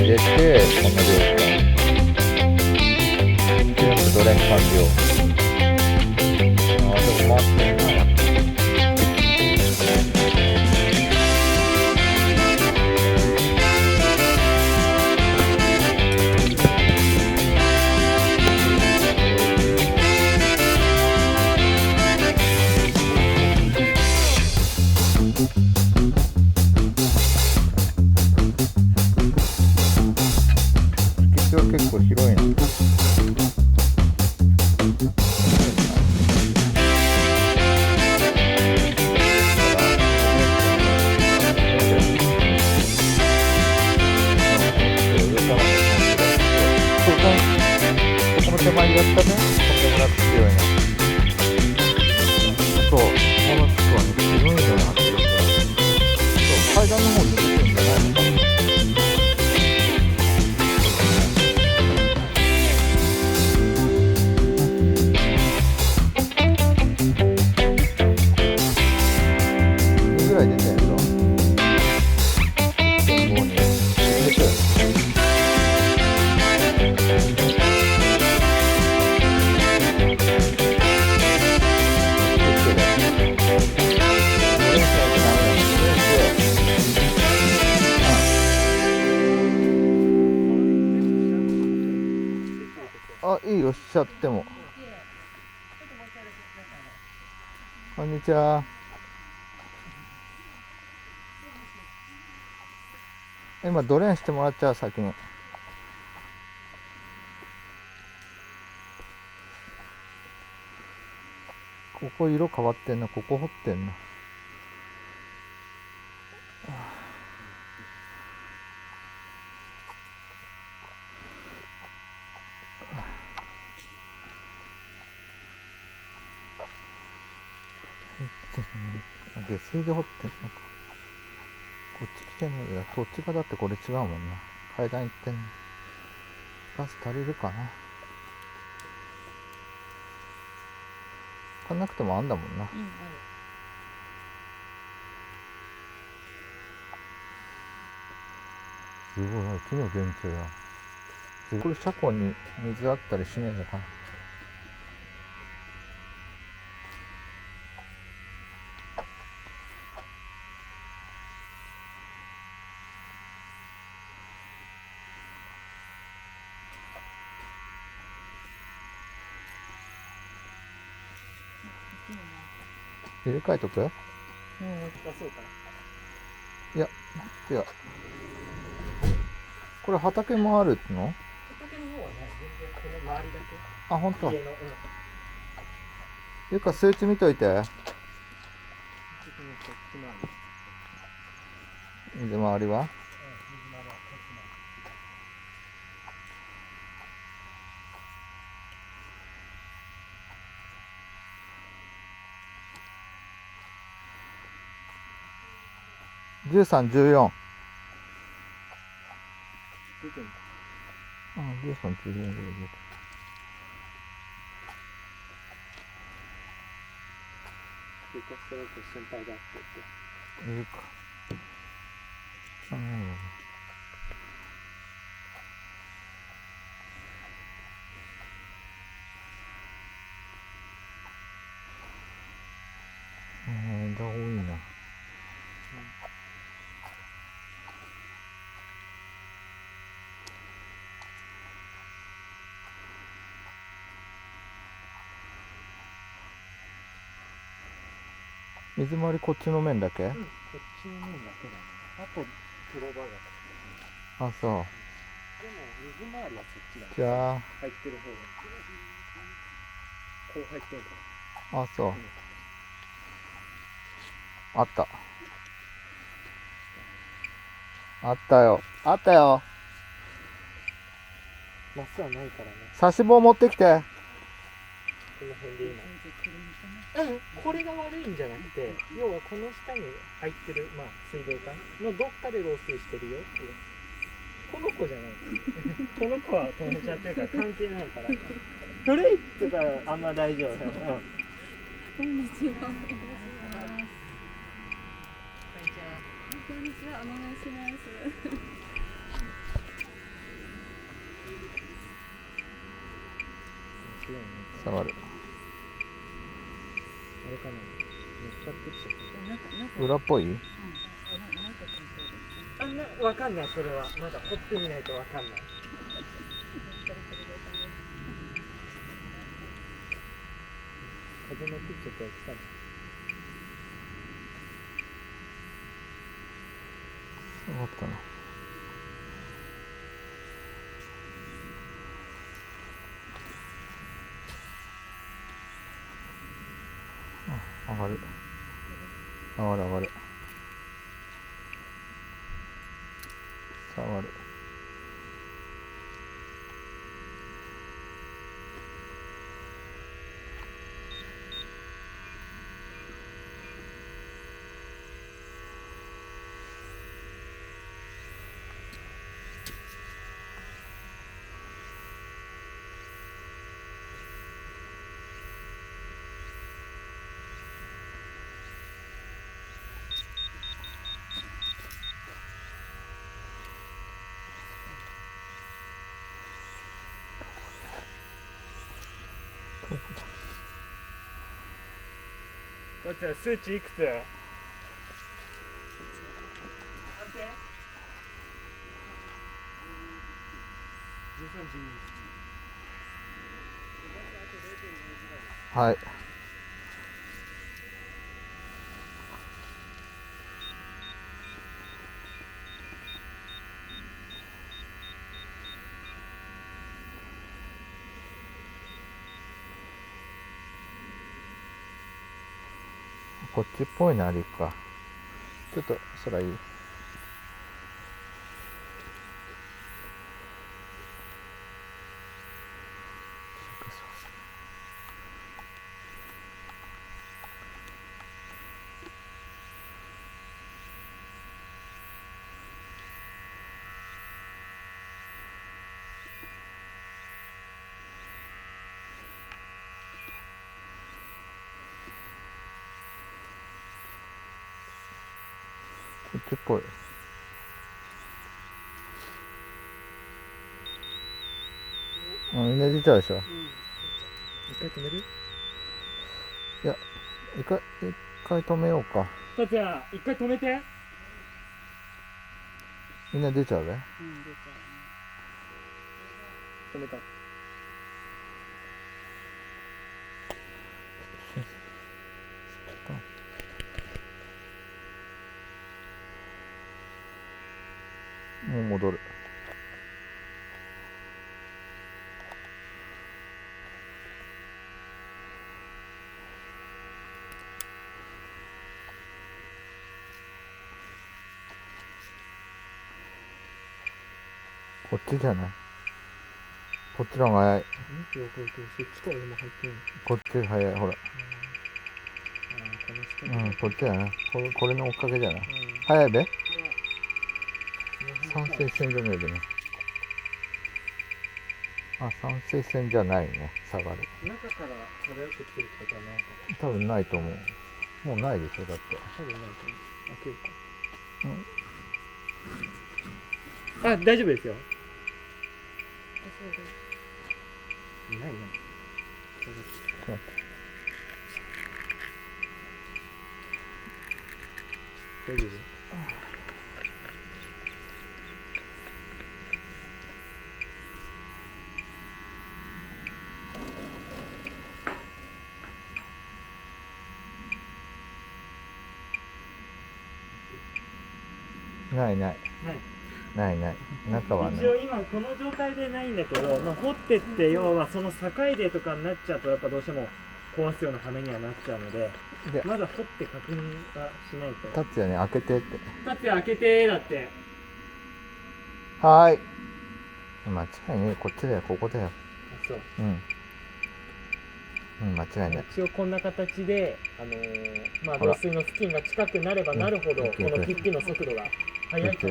入れてこの量か全部ドレン完了。あ、でも回ってんな。結構広いな。この手前にやったね、とんでもなく強いな。そう、この地区はね、強いのよ、圧力が。そう、階段の方に出てるんじゃないのかな。あ、いいよ、しちゃっても。こんにちは。今ドレーンしてもらっちゃう、先に。ここ色変わってんな、ここ掘ってんな。下水で掘ってんのか。こっち来てんのや、こっちがだってこれ違うもんな。階段行ってんの。ガス足りるかな。足んなくてもあんだもんな。うん、すごい、木の電柱だ。これ車庫に水あったりしねえのかな。入れ替えとく？そうかな。いや、違う。これ畑もあるの？畑の方はね、全然この周りだけ。あ、ほんと。いうか数値見といて。水回りは13、14。うん、13、14ぐらいで。いるか。枝多いな。水回りこっちの面だけ？うん、こっちの面だけだね。あと風呂場が。あ、そう。でも水回りはそっちだね。じゃあ入ってる方が。こう入ってるから。あ、そう。うん、あった。あったよ。あったよ。マスはないからね。差し棒持ってきて。この辺で今。これが悪いんじゃなくて、要はこの下に入ってる、まあ、水道管のどっかで漏水してるよっていう。この子じゃない。この子は止めちゃってるから関係ないから。古いって言ったらあんま大丈夫。こんにちは。こんにちは。お願いします。下がる。あれかな、乗っかってきちゃった。裏っぽい？わかんない、それはまだ掘ってみないとわかんない。風乗ってきちゃったら来たの。下がったな。上がる。上がる上がる。下がる。こっちは数値いくつ？安定？はい。こっちっぽいな、あれ行くか。ちょっと空いい。こっちっぽい。みんな出ちゃうでしょ。一回止める？いや、一回止めようか。達也、一回止めて。みんな出ちゃうべ。出ちゃう。止めた。もう戻る。こっちじゃない？こっちの方が早い。こっちが早い、ほら。こっちやな。これの追っかけじゃない？早いべ？三水線じゃないでね。あ、三水線じゃないね。下がる。中から漂ってきてるってことはないか。多分ないと思う。もうないでしょ、だって。多分ないと思う。開けるか。あ、大丈夫ですよ。ないな。大丈夫？ないないないない、中はね。一応今この状態でないんだけど、掘ってって要はその境でとかになっちゃうとやっぱどうしても壊すような羽目にはなっちゃうので、まだ掘って確認はしないと。達也ね、開けてって。達也開けてだって。はーい。間違いねえ、こっちだよ、ここだよ。あ、そう。間違いない。一応こんな形で、漏水の付近が近くなればなるほど、このピッピの速度が速いと。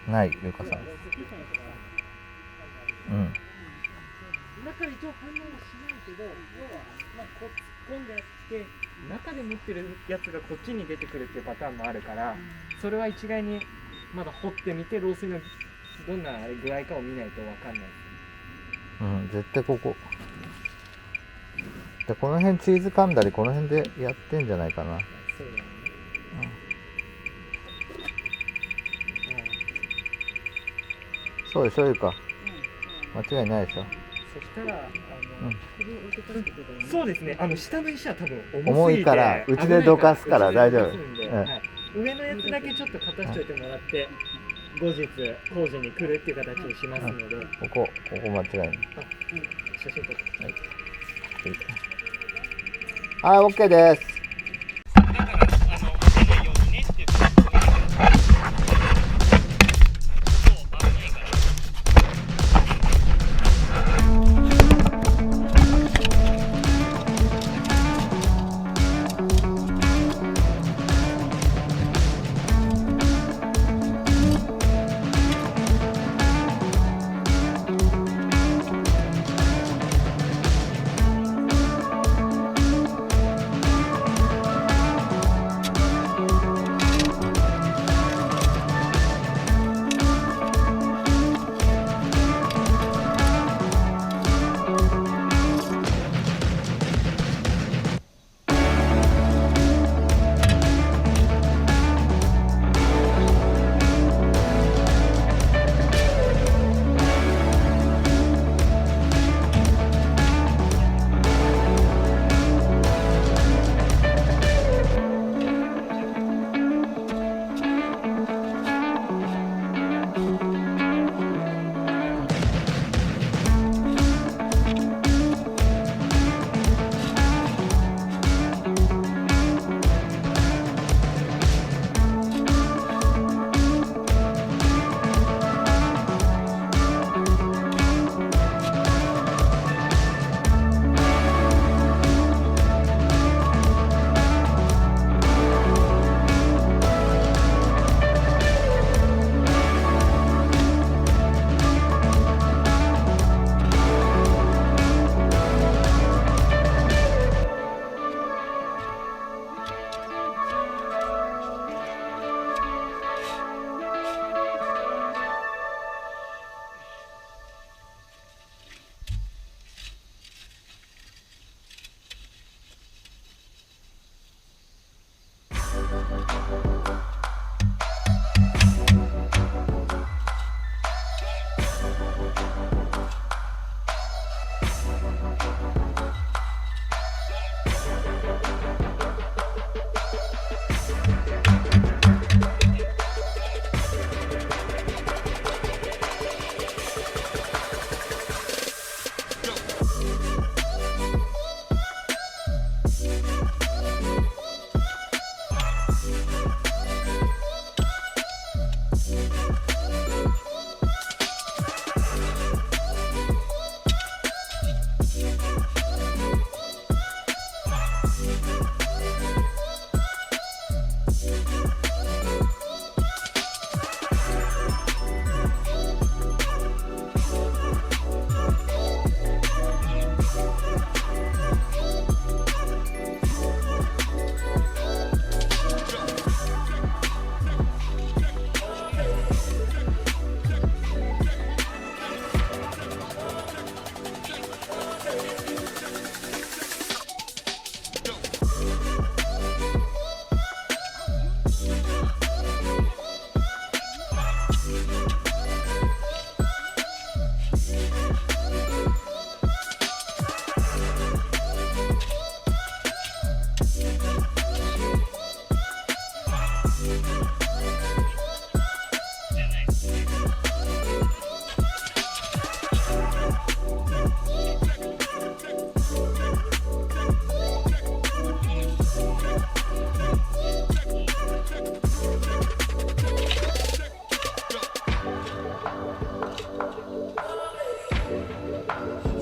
ない、ゆかさん。から一応反応はしないけど、要はまあこう突っ込んであって中で持ってるやつがこっちに出てくるっていうパターンもあるから、それは一概にまだ掘ってみて漏水のどんな具合かを見ないと分かんないです。絶対ここで、この辺チーズ噛んだりこの辺でやってんじゃないかな。そうだよね。そうでしょ、いうか、間違いないでしょ。そしたらそうですね、下の石は多分重いからうちでどかすから大丈夫。上のやつだけちょっと片しといてもらって、後日工事に来るっていう形にしますので、ここ間違いない。写真撮ってはい、OK です。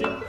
絶